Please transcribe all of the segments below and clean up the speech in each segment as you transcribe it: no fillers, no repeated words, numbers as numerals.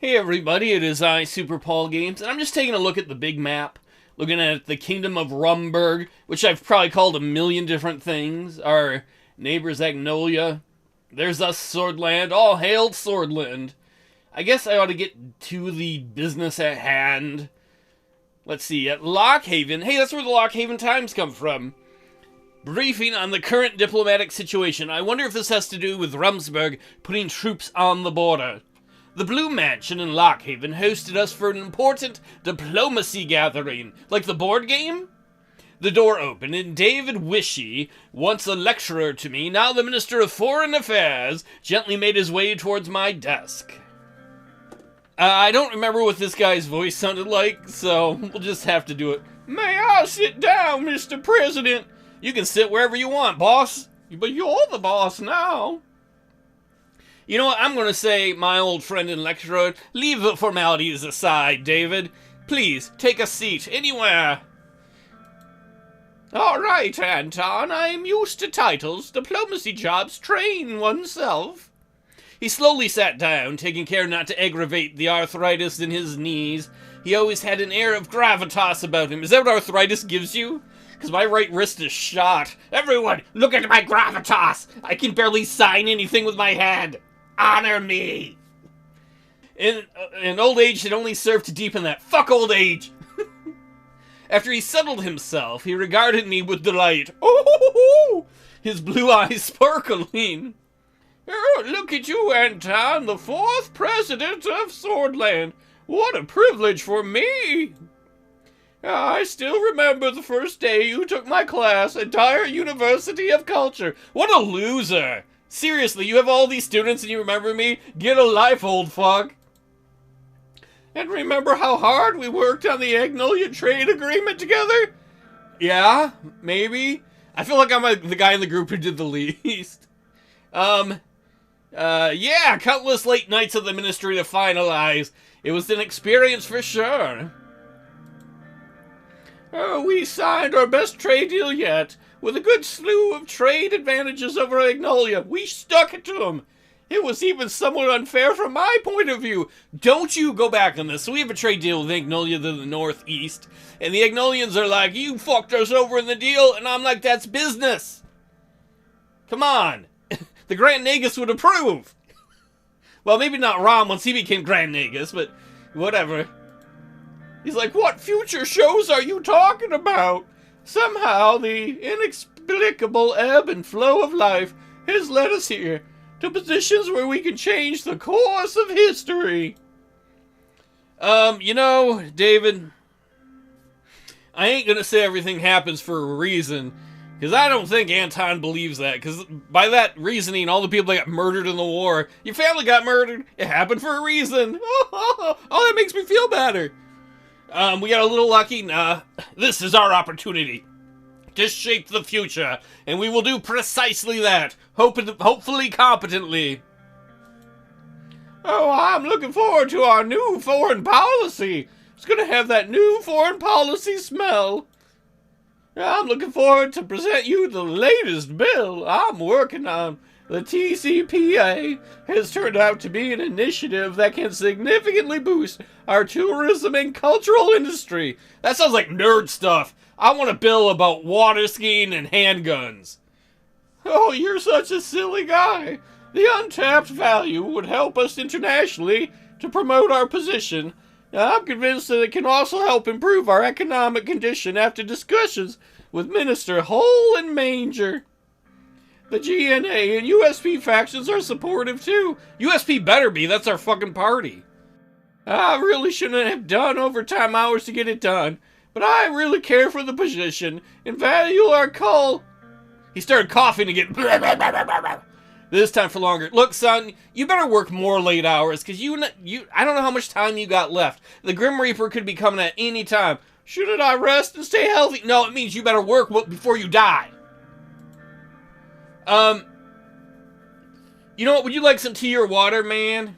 Hey everybody, it is I, SuperPaulGames, and I'm just taking a look at the big map, looking at the Kingdom of Rumberg, which I've probably called a million different things, our neighbors Agnolia, there's us Sordland, all hail Sordland. I guess I ought to get to the business at hand. Let's see, at Lockhaven, hey, that's where the Lockhaven Times come from. Briefing on the current diplomatic situation. I wonder if this has to do with Rumsberg putting troops on the border. The Blue Mansion in Lockhaven hosted us for an important diplomacy gathering. Like the board game? The door opened, and David Wishy, once a lecturer to me, now the Minister of Foreign Affairs, gently made his way towards my desk. I don't remember what this guy's voice sounded like, so we'll just have to do it. May I sit down, Mr. President? You can sit wherever you want, boss. But you're the boss now. You know what, I'm going to say, my old friend and lecturer, leave the formalities aside, David. Please, take a seat, anywhere. All right, Anton, I'm used to titles. Diplomacy jobs train oneself. He slowly sat down, taking care not to aggravate the arthritis in his knees. He always had an air of gravitas about him. Is that what arthritis gives you? Because my right wrist is shot. Everyone, look at my gravitas! I can barely sign anything with my hand. Honor me! In old age should only serve to deepen that. Fuck old age! After he settled himself, he regarded me with delight. Oh, his blue eyes sparkling. Oh, look at you, Anton, the 4th President of Sordland. What a privilege for me! I still remember the first day you took my class at Dyer University of Culture. What a loser! Seriously, you have all these students and you remember me? Get a life, old fuck. And remember how hard we worked on the Agnolia trade agreement together? Yeah, maybe. I feel like I'm the guy in the group who did the least. Yeah, countless late nights at the ministry to finalize. It was an experience for sure. Oh, we signed our best trade deal yet, with a good slew of trade advantages over Agnolia. We stuck it to them. It was even somewhat unfair from my point of view. Don't you go back on this. So we have a trade deal with Agnolia to the northeast, and the Agnolians are like, you fucked us over in the deal, and I'm like, that's business. Come on. The Grand Nagus would approve. Well, maybe not Rom once he became Grand Nagus, but whatever. He's like, what future shows are you talking about? Somehow the inexplicable ebb and flow of life has led us here to positions where we can change the course of history. You know, David, I ain't gonna say everything happens for a reason, because I don't think Anton believes that, because by that reasoning, all the people that got murdered in the war, your family got murdered, it happened for a reason. Oh, that makes me feel better. We got a little lucky. Nah, this is our opportunity to shape the future, and we will do precisely that, hopefully competently. Oh, I'm looking forward to our new foreign policy. It's going to have that new foreign policy smell. I'm looking forward to present you the latest bill I'm working on. The TCPA has turned out to be an initiative that can significantly boost our tourism and cultural industry. That sounds like nerd stuff. I want a bill about water skiing and handguns. Oh, you're such a silly guy. The untapped value would help us internationally to promote our position. I'm convinced that it can also help improve our economic condition after discussions with Minister Hole and Manger. The GNA and USP factions are supportive too. USP better be, that's our fucking party. I really shouldn't have done overtime hours to get it done, but I really care for the position and value our call. He started coughing again. This time for longer. Look, son, you better work more late hours, because I don't know how much time you got left. The Grim Reaper could be coming at any time. Shouldn't I rest and stay healthy? No, it means you better work before you die. You know what, would you like some tea or water, man?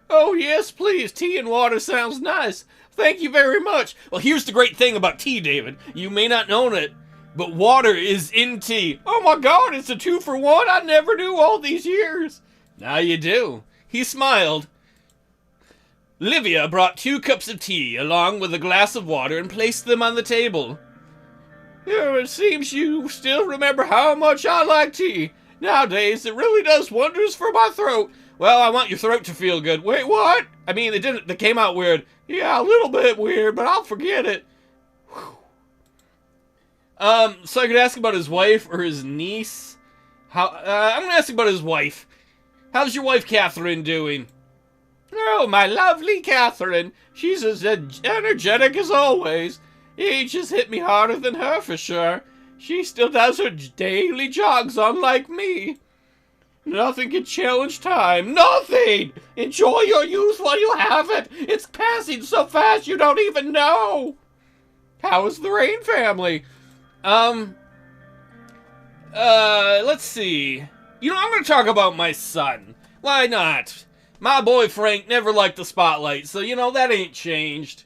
Oh, yes, please. Tea and water sounds nice. Thank you very much. Well, here's the great thing about tea, David. You may not know it, but water is in tea. Oh my God, it's a 2-for-1. I never knew all these years. Now you do. He smiled. Livia brought 2 cups of tea along with a glass of water and placed them on the table. It seems you still remember how much I like tea. Nowadays, it really does wonders for my throat. Well, I want your throat to feel good. Wait, what? I mean, it came out weird. Yeah, a little bit weird, but I'll forget it. Whew. So I could ask about his wife or his niece. I'm gonna ask about his wife. How's your wife, Catherine, doing? Oh, my lovely Catherine. She's as energetic as always. Age has hit me harder than her, for sure. She still does her daily jogs, unlike me. Nothing can challenge time. Nothing! Enjoy your youth while you have it. It's passing so fast you don't even know. How is the Rayne family? Let's see. You know, I'm gonna talk about my son. Why not? My boy Frank never liked the spotlight, so, you know, that ain't changed.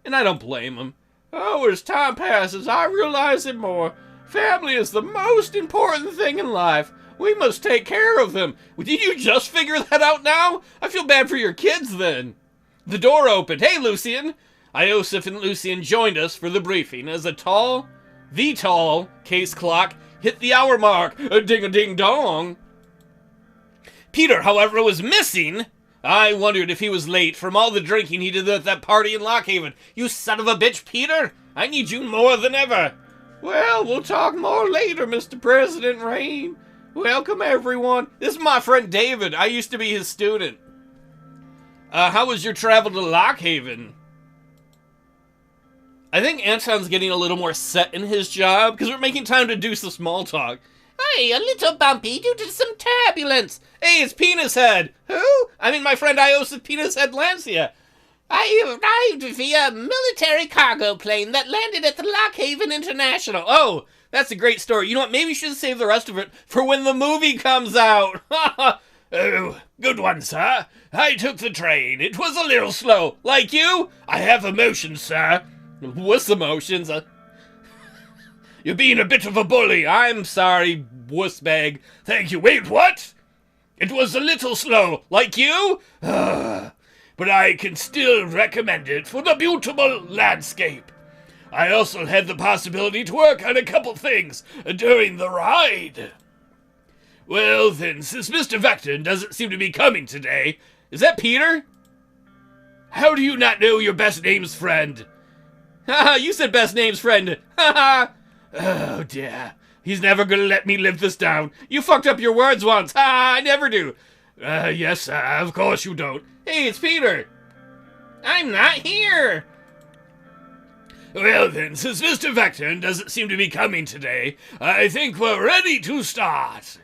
And I don't blame him. Oh, as time passes, I realize it more. Family is the most important thing in life. We must take care of them. Did you just figure that out now? I feel bad for your kids, then. The door opened. Hey, Lucien. Iosif and Lucien joined us for the briefing as the tall case clock hit the hour mark. Ding-a-ding-dong. Peter, however, was missing. I wondered if he was late from all the drinking he did at that party in Lockhaven. You son of a bitch, Peter! I need you more than ever. Well, we'll talk more later, Mr. President Rayne. Welcome, everyone. This is my friend David. I used to be his student. How was your travel to Lockhaven? I think Anton's getting a little more set in his job, because we're making time to do some small talk. Hey, a little bumpy due to some turbulence. Hey, it's Penis Head. Who? I mean, my friend Iosif Penis Head Lancia. I arrived via military cargo plane that landed at the Lockhaven International. Oh, that's a great story. You know what? Maybe we should save the rest of it for when the movie comes out. Oh, good one, sir. I took the train. It was a little slow. Like you? I have emotions, sir. What's emotions? You're being a bit of a bully. I'm sorry, wussbag. Thank you. Wait, what? It was a little slow. Like you? But I can still recommend it for the beautiful landscape. I also had the possibility to work on a couple things during the ride. Well then, since Mr. Vector doesn't seem to be coming today... Is that Peter? How do you not know your best name's friend? Haha, you said best name's friend. Haha. Oh dear. He's never gonna let me live this down. You fucked up your words once. Ha! I never do. Yes, of course you don't. Hey, it's Peter. I'm not here. Well then, since Mr. Vector doesn't seem to be coming today, I think we're ready to start.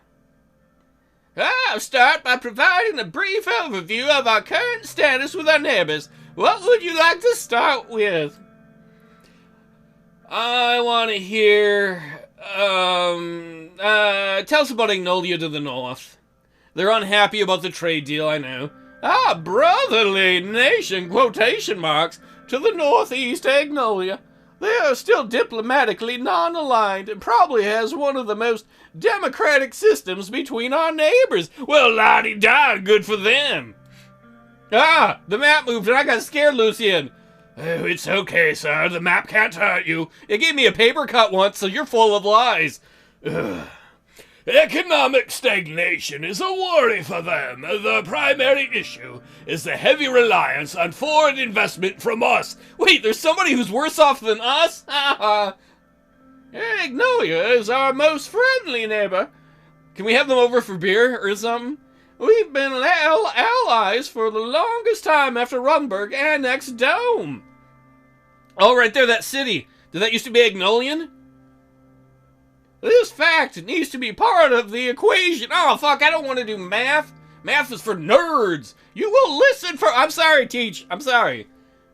I'll start by providing a brief overview of our current status with our neighbors. What would you like to start with? I want to hear, tell us about Agnolia to the north. They're unhappy about the trade deal, I know. Ah, brotherly nation, quotation marks, to the northeast Agnolia. They are still diplomatically non-aligned and probably has one of the most democratic systems between our neighbors. Well, la-di-da, good for them. Ah, the map moved and I got scared, Lucien. Oh, it's okay, sir. The map can't hurt you. It gave me a paper cut once, so you're full of lies. Ugh. Economic stagnation is a worry for them. The primary issue is the heavy reliance on foreign investment from us. Wait, there's somebody who's worse off than us? Agnolia is our most friendly neighbor. Can we have them over for beer or something? We've been allies for the longest time after Rumberg annexed Dome. Oh, right there, that city. Did that used to be Agnolian? This fact needs to be part of the equation. Oh, fuck, I don't want to do math. Math is for nerds. You will listen for... I'm sorry, Teach. I'm sorry.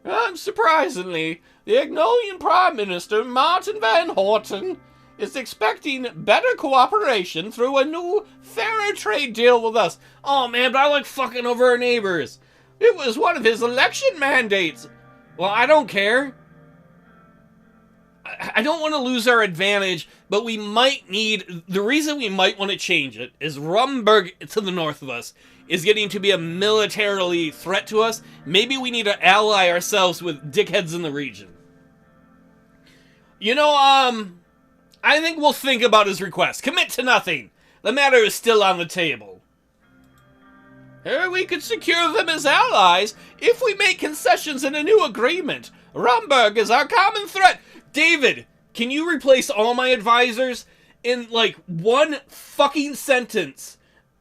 Unsurprisingly, the Agnolian Prime Minister, Martin Van Horten, is expecting better cooperation through a new fairer trade deal with us. Oh, man, but I like fucking over our neighbors. It was one of his election mandates. Well, I don't care. I don't want to lose our advantage, but we might need... The reason we might want to change it is Rumberg to the north of us is getting to be a militarily threat to us, maybe we need to ally ourselves with dickheads in the region. You know, I think we'll think about his request. Commit to nothing. The matter is still on the table. We could secure them as allies if we make concessions in a new agreement. Rumburg is our common threat. David, can you replace all my advisors in, like, one fucking sentence?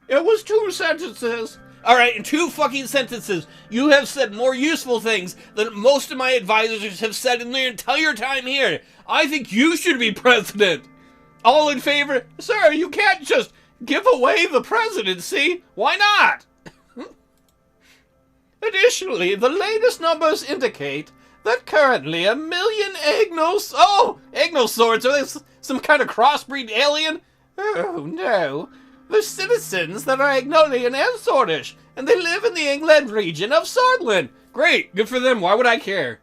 It was 2 sentences. Alright, in 2 fucking sentences, you have said more useful things than most of my advisors have said in their entire time here. I think you should be president. All in favor? Sir, you can't just give away the presidency. Why not? Additionally, the latest numbers indicate that currently 1 million Agnoswords, are they some kind of crossbreed alien? Oh, no. They're citizens that are Agnolian and Swordish, and they live in the England region of Sordland. Great, good for them, why would I care?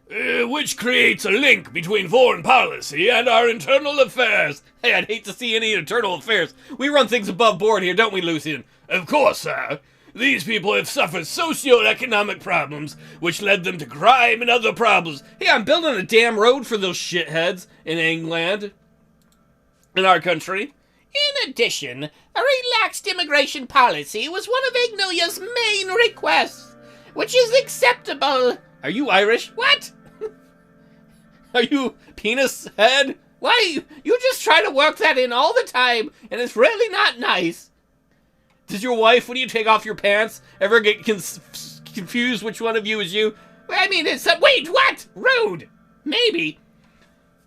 Which creates a link between foreign policy and our internal affairs. Hey, I'd hate to see any internal affairs. We run things above board here, don't we, Lucian? Of course, sir. These people have suffered socio-economic problems, which led them to crime and other problems. Hey, I'm building a damn road for those shitheads in England. In our country. In addition, a relaxed immigration policy was one of Agnolia's main requests, which is acceptable. Are you Irish? What? Are you penis head? Why, you just try to work that in all the time, and it's really not nice. Does your wife, when you take off your pants, ever get confused which one of you is you? I mean, it's wait, what? Rude. Maybe.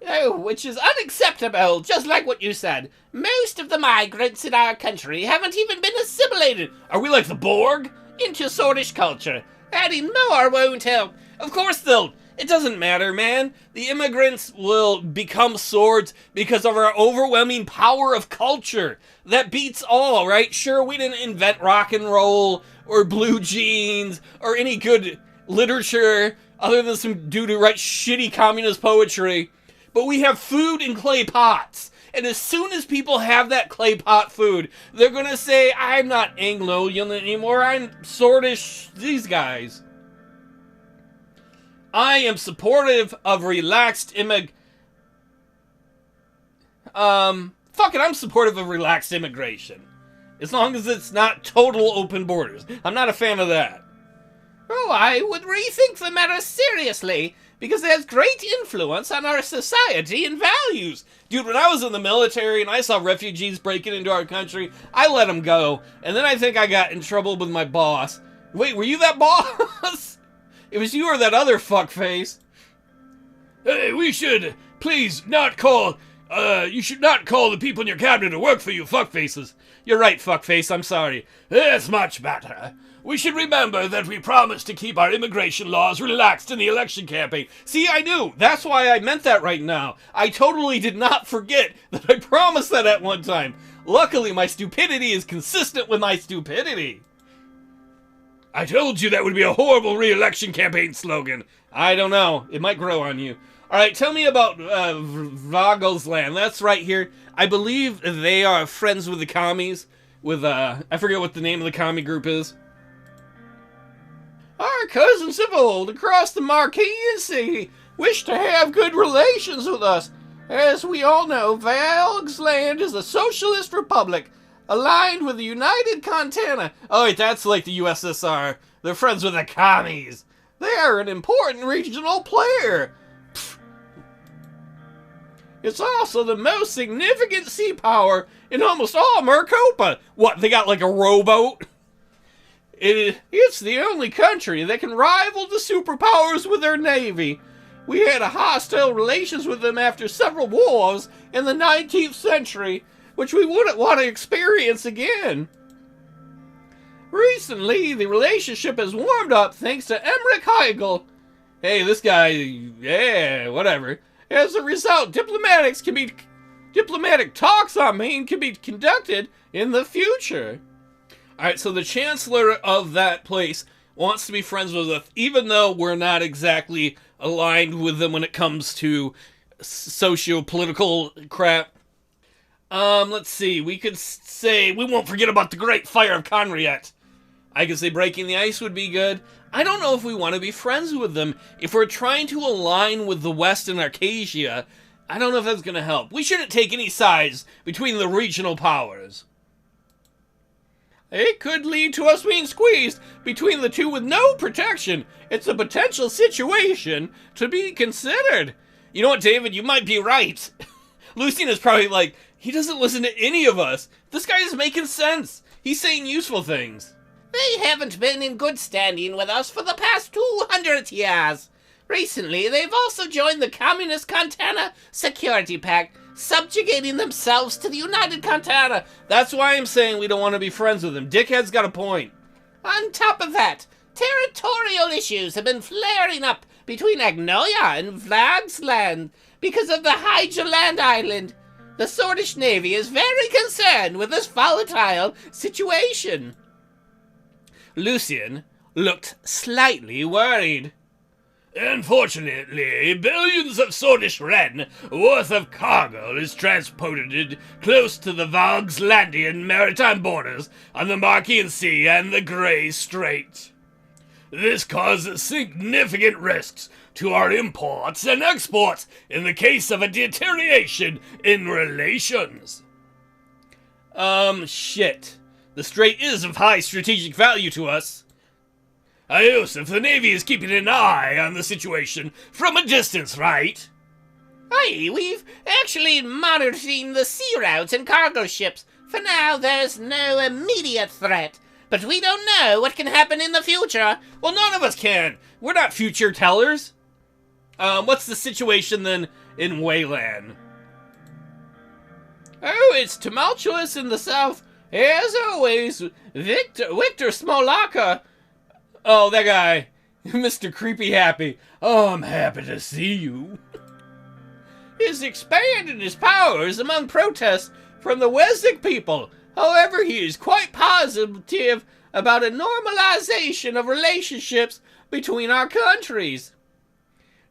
Oh, which is unacceptable, just like what you said. Most of the migrants in our country haven't even been assimilated. Are we like the Borg? Into Swordish culture. Adding more won't help. Of course they'll. It doesn't matter, man. The immigrants will become swords because of our overwhelming power of culture. That beats all, right? Sure, we didn't invent rock and roll or blue jeans or any good literature other than some dude who writes shitty communist poetry. But we have food in clay pots. And as soon as people have that clay pot food, they're going to say, I'm not Anglo-Yan anymore, I'm Swordish, these guys. I am supportive of relaxed I'm supportive of relaxed immigration. As long as it's not total open borders. I'm not a fan of that. Oh, I would rethink the matter seriously, because it has great influence on our society and values. Dude, when I was in the military and I saw refugees breaking into our country, I let them go. And then I think I got in trouble with my boss. Wait, were you that boss? It was you or that other fuckface. Hey, we should please not call, you should not call the people in your cabinet to work for you fuckfaces. You're right, fuckface, I'm sorry. It's much better. We should remember that we promised to keep our immigration laws relaxed in the election campaign. See, I knew. That's why I meant that right now. I totally did not forget that I promised that at one time. Luckily, my stupidity is consistent with my stupidity. I told you that would be a horrible re-election campaign slogan. I don't know. It might grow on you. All right, tell me about Vogelsland. That's right here. I believe they are friends with the commies. With, I forget what the name of the commie group is. Our cousins of old across the Marquean Sea wish to have good relations with us. As we all know, Vogelsland is a socialist republic aligned with the United Continental. Oh wait, that's like the USSR. They're friends with the commies. They are an important regional player. Pfft. It's also the most significant sea power in almost all Maricopa. What, they got like a rowboat? It's the only country that can rival the superpowers with their navy. We had a hostile relations with them after several wars in the 19th century, which we wouldn't want to experience again. Recently, the relationship has warmed up thanks to Emmerich Heigl. Hey, this guy, yeah, whatever. As a result, diplomatic talks on Maine can be conducted in the future. Alright, so the chancellor of that place wants to be friends with us, even though we're not exactly aligned with them when it comes to socio-political crap. Let's see. We could say we won't forget about the Great Fire of Confront. I could say breaking the ice would be good. I don't know if we want to be friends with them. If we're trying to align with the West and Arcasia, I don't know if that's going to help. We shouldn't take any sides between the regional powers. It could lead to us being squeezed between the two with no protection. It's a potential situation to be considered. You know what, David? You might be right. Lucien is probably like, he doesn't listen to any of us. This guy is making sense. He's saying useful things. They haven't been in good standing with us for the past 200 years. Recently, they've also joined the Communist Contana Security Pact, subjugating themselves to the United Contana. That's why I'm saying we don't want to be friends with them. Dickhead's got a point. On top of that, territorial issues have been flaring up between Agnoia and Vlagsland because of the Hygeland Island. The Swedish Navy is very concerned with this volatile situation. Lucien looked slightly worried. Unfortunately, billions of Swedish ren worth of cargo is transported close to the Vagslandian maritime borders on the Marquian Sea and the Grey Strait. This causes significant risks to our imports and exports in the case of a deterioration in relations. Shit. The strait is of high strategic value to us. Iosif, the Navy is keeping an eye on the situation from a distance, right? Aye, we've actually monitoring the sea routes and cargo ships. For now, there's no immediate threat, but we don't know what can happen in the future. Well, none of us can. We're not future tellers. What's the situation then in Wayland? Oh, it's tumultuous in the south. As always, Victor Smolaka. Oh, that guy. Mr. Creepy Happy. Oh, I'm happy to see you. He's expanded his powers among protests from the Wesdic people. However, he is quite positive about a normalization of relationships between our countries.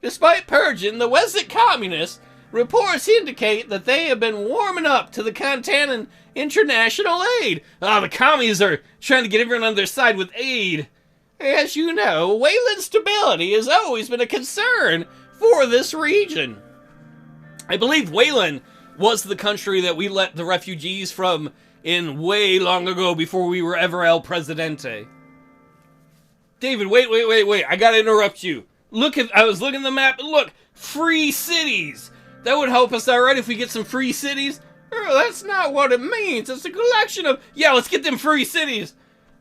Despite purging the Wesdic communists, reports indicate that they have been warming up to the Contanan international aid. The commies are trying to get everyone on their side with aid. As you know, Wayland's stability has always been a concern for this region. I believe Wayland was the country that we let the refugees from in way long ago before we were ever El Presidente. David, wait. I gotta interrupt you. I was looking at the map, and look, free cities. That would help us out, right, if we get some free cities? Oh, that's not what it means. It's a collection of... Yeah, let's get them free cities.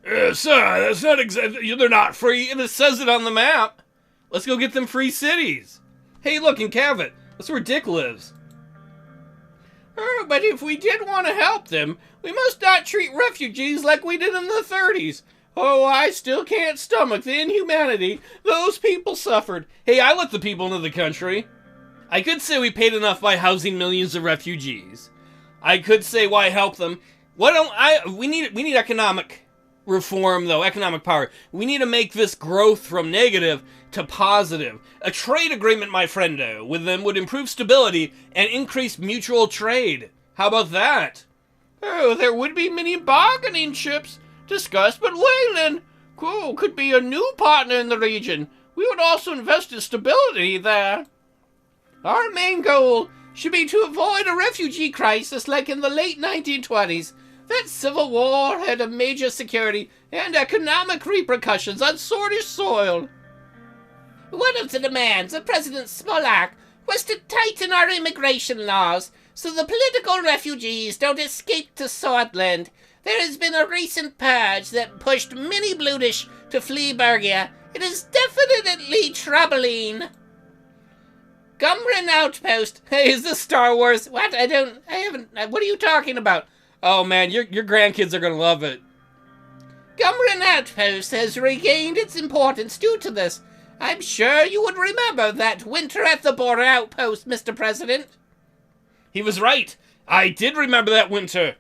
Sir, that's not exactly... They're not free. And it says it on the map. Let's go get them free cities. Hey, look, in Cavett. That's where Dick lives. Oh, but if we did want to help them, we must not treat refugees like we did in the 30s. Oh, I still can't stomach the inhumanity those people suffered. Hey, I let the people into the country. I could say we paid enough by housing millions of refugees. I could say why help them. We need economic reform, though, economic power. We need to make this growth from negative to positive. A trade agreement, my friendo, with them would improve stability and increase mutual trade. How about that? Oh, there would be many bargaining chips discussed, but Wayland could be a new partner in the region. We would also invest in stability there. Our main goal should be to avoid a refugee crisis like in the late 1920s. That civil war had a major security and economic repercussions on Swedish soil. One of the demands of President Smolak was to tighten our immigration laws so the political refugees don't escape to Sordland. There has been a recent purge that pushed many Bludish to flee Bergia. It is definitely troubling. Gumrin Outpost. Hey, is this Star Wars? What? What are you talking about? Oh man, your grandkids are gonna love it. Gumrin Outpost has regained its importance due to this. I'm sure you would remember that winter at the border outpost, Mr. President. He was right. I did remember that winter.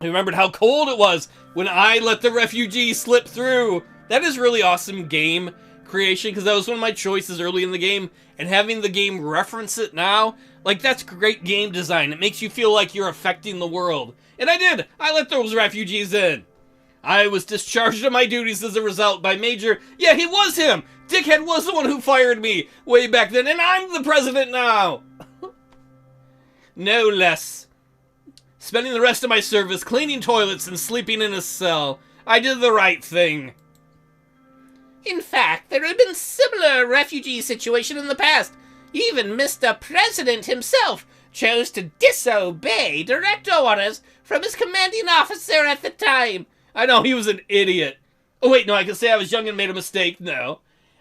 I remembered how cold it was when I let the refugees slip through. That is really awesome game creation, because that was one of my choices early in the game, and having the game reference it now, like, that's great game design. It makes you feel like you're affecting the world. And I did! I let those refugees in! I was discharged of my duties as a result by Major... Yeah, he was him! Dickhead was the one who fired me way back then, and I'm the president now! No less. Spending the rest of my service cleaning toilets and sleeping in a cell. I did the right thing. In fact, there have been similar refugee situations in the past. Even Mr. President himself chose to disobey direct orders from his commanding officer at the time. I know, he was an idiot. Oh wait, no, I can say I was young and made a mistake. No.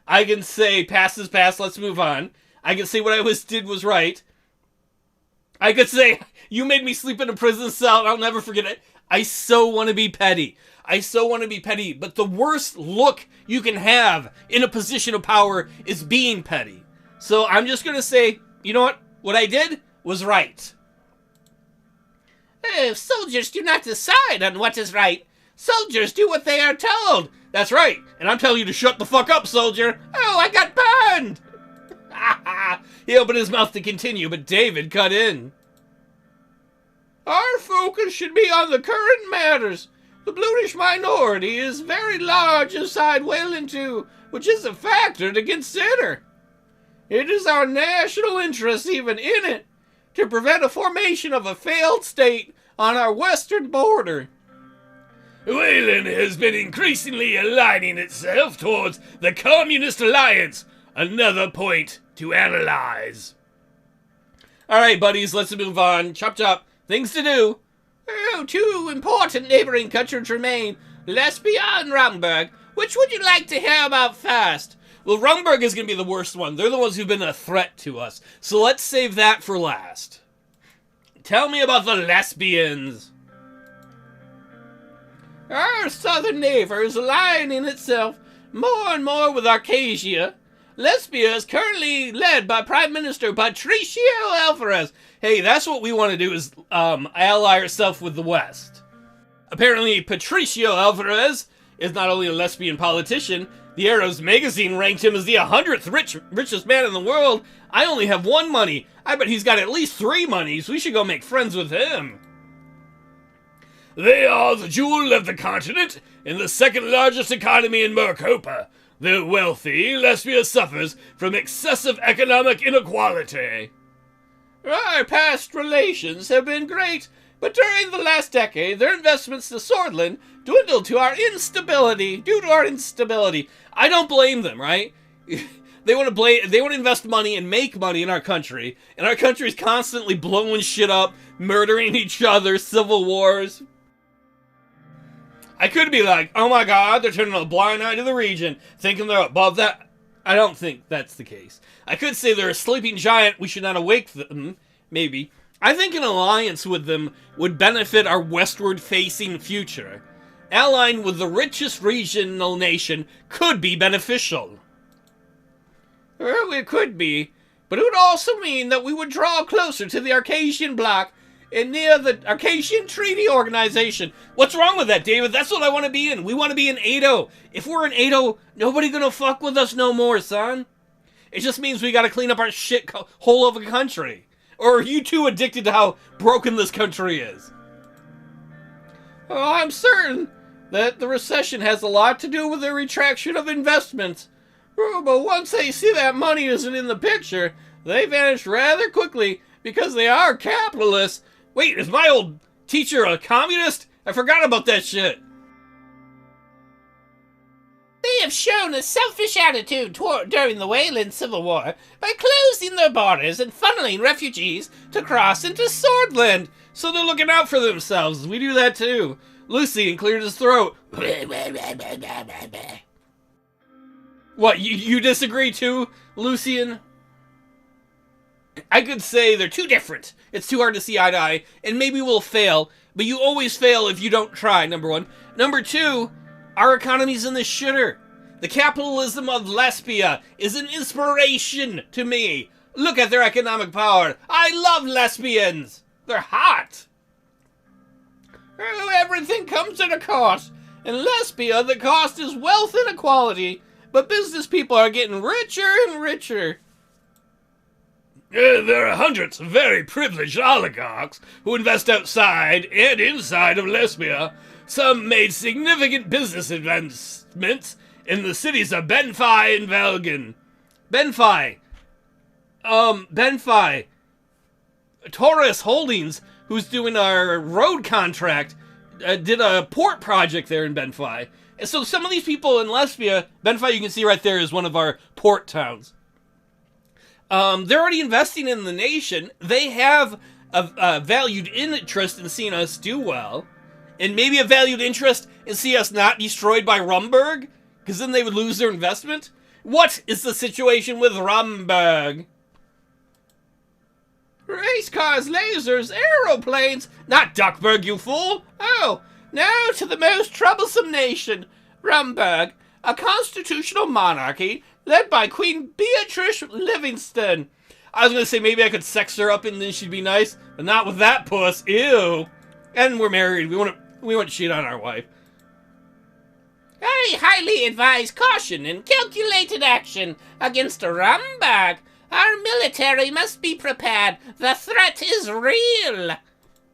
I can say past is past, let's move on. I can say what I did was right. I could say, you made me sleep in a prison cell, and I'll never forget it. I so want to be petty. I so want to be petty, but the worst look you can have in a position of power is being petty. So I'm just going to say, you know what? What I did was right. Soldiers do not decide on what is right. Soldiers do what they are told. That's right, and I'm telling you to shut the fuck up, soldier. Oh, I got burned! He opened his mouth to continue, but David cut in. Our focus should be on the current matters. The British minority is very large inside Wayland too, which is a factor to consider. It is our national interest, even in it, to prevent a formation of a failed state on our western border. Wayland has been increasingly aligning itself towards the Communist Alliance. Another point to analyze. Alright, buddies, let's move on. Chop chop. Things to do. Oh, two important neighboring countries remain, Lesbia and Rumburg. Which would you like to hear about first? Well, Rumburg is going to be the worst one. They're the ones who've been a threat to us. So let's save that for last. Tell me about the lesbians. Our southern neighbor is aligning itself more and more with Arcasia. Lesbia is currently led by Prime Minister Patricio Alvarez. Hey, that's what we want to do, is ally ourselves with the West. Apparently, Patricio Alvarez is not only a lesbian politician, the Arrows magazine ranked him as the 100th richest man in the world. I only have one money. I bet he's got at least 3 monies. We should go make friends with him. They are the jewel of the continent and the second largest economy in Maricopa. The wealthy, Lesbia suffers from excessive economic inequality. Our past relations have been great, but during the last decade, their investments to Sordland dwindled due to our instability. I don't blame them, right? They want to invest money and make money in our country, and our country's constantly blowing shit up, murdering each other, civil wars. I could be like, oh my god, they're turning a blind eye to the region, thinking they're above that. I don't think that's the case. I could say they're a sleeping giant, we should not awake them, maybe. I think an alliance with them would benefit our westward-facing future. Allying with the richest regional nation could be beneficial. Well, it could be, but it would also mean that we would draw closer to the Arcasian bloc and near the Arcasian Treaty Organization. What's wrong with that, David? That's what I want to be in. We want to be in ATO. If we're in ATO, nobody gonna fuck with us no more, son. It just means we gotta clean up our shit hole of a country. Or are you too addicted to how broken this country is? Oh, I'm certain that the recession has a lot to do with the retraction of investments. Oh, but once they see that money isn't in the picture, they vanish rather quickly because they are capitalists. Wait, is my old teacher a communist? I forgot about that shit. They have shown a selfish attitude during the Wayland Civil War by closing their borders and funneling refugees to cross into Sordland. So they're looking out for themselves. We do that too. Lucian cleared his throat. What, you disagree too, Lucian? I could say they're too different. It's too hard to see eye to eye, and maybe we'll fail, but you always fail if you don't try, number one. Number two, our economy's in the shitter. The capitalism of Lesbia is an inspiration to me. Look at their economic power. I love lesbians. They're hot. Oh, everything comes at a cost. In Lesbia, the cost is wealth inequality. but business people are getting richer and richer. There are hundreds of very privileged oligarchs who invest outside and inside of Lesbia. Some made significant business investments in the cities of Benfi and Velgen. Benfi. Taurus Holdings, who's doing our road contract, did a port project there in Benfi. And so some of these people in Lesbia, Benfi you can see right there is one of our port towns. They're already investing in the nation. They have a valued interest in seeing us do well. And maybe a valued interest in seeing us not destroyed by Rumberg, because then they would lose their investment. What is the situation with Rumberg? Race cars, lasers, aeroplanes. Not Duckburg, you fool. Oh, now to the most troublesome nation, Rumberg, a constitutional monarchy led by Queen Beatrice Livingston. I was going to say maybe I could sex her up and then she'd be nice, but not with that puss. Ew. And we're married. We want to cheat on our wife. I highly advise caution and calculated action against Rumberg. Our military must be prepared. The threat is real.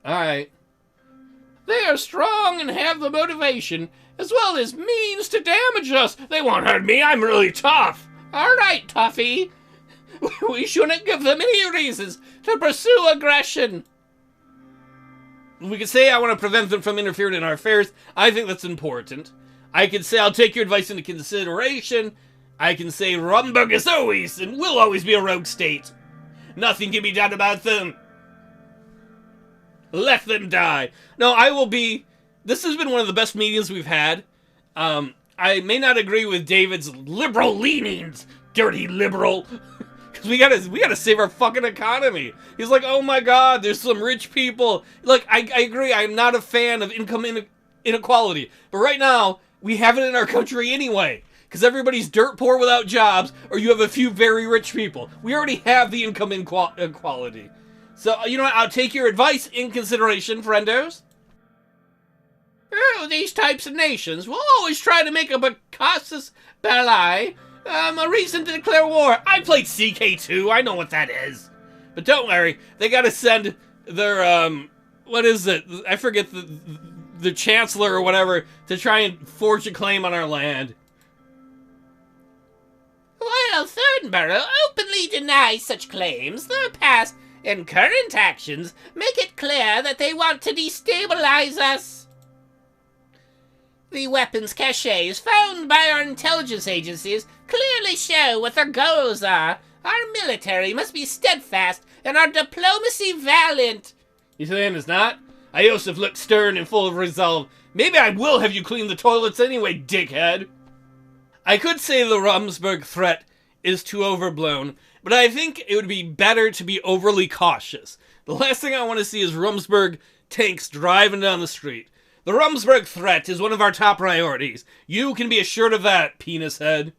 Alright. They are strong and have the motivation, as well as means to damage us. They won't hurt me. I'm really tough. Alright, Tuffy. We shouldn't give them any reasons to pursue aggression. We could say I want to prevent them from interfering in our affairs. I think that's important. I could say I'll take your advice into consideration. I can say Rumberg is always and will always be a rogue state. Nothing can be done about them. Let them die. No, I will be... This has been one of the best meetings we've had. I may not agree with David's liberal leanings, dirty liberal. Because we gotta save our fucking economy. He's like, oh my god, there's some rich people. Like, I agree, I'm not a fan of income inequality. But right now, we have it in our country anyway. Because everybody's dirt poor without jobs, or you have a few very rich people. We already have the income inequality. So, you know what, I'll take your advice in consideration, friendos. Oh, these types of nations will always try to make a casus belli, a reason to declare war. I played CK2, I know what that is. But don't worry, they gotta send their, what is it? I forget the chancellor or whatever to try and forge a claim on our land. While Thornborough openly denies such claims, their past and current actions make it clear that they want to destabilize us. The weapons caches found by our intelligence agencies clearly show what their goals are. Our military must be steadfast and our diplomacy valiant. You saying it's not? Iosif looked stern and full of resolve. Maybe I will have you clean the toilets anyway, dickhead. I could say the Rumsberg threat is too overblown, but I think it would be better to be overly cautious. The last thing I want to see is Rumsberg tanks driving down the street. The Rumsberg threat is one of our top priorities. You can be assured of that, penis head.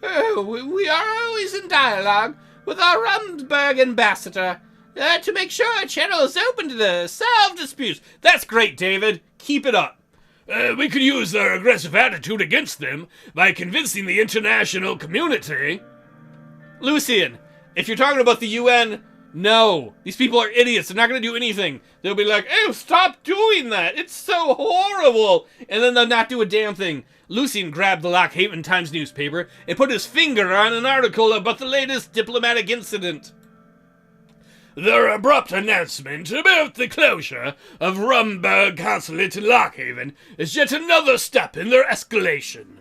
Oh, we are always in dialogue with our Rumsberg ambassador to make sure our channel is open to solve disputes. That's great, David. Keep it up. We could use their aggressive attitude against them by convincing the international community. Lucian, if you're talking about the UN, no. These people are idiots. They're not going to do anything. They'll be like, oh, stop doing that. It's so horrible. And then they'll not do a damn thing. Lucian grabbed the Lockhaven Times newspaper and put his finger on an article about the latest diplomatic incident. Their abrupt announcement about the closure of Rumberg Consulate in Lockhaven is yet another step in their escalation.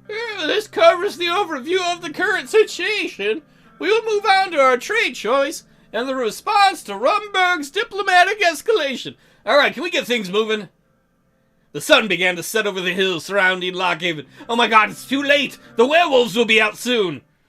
This covers the overview of the current situation. We will move on to our trade choice and the response to Rumberg's diplomatic escalation. Alright, can we get things moving? The sun began to set over the hills surrounding Lockhaven. Oh my god, it's too late! The werewolves will be out soon!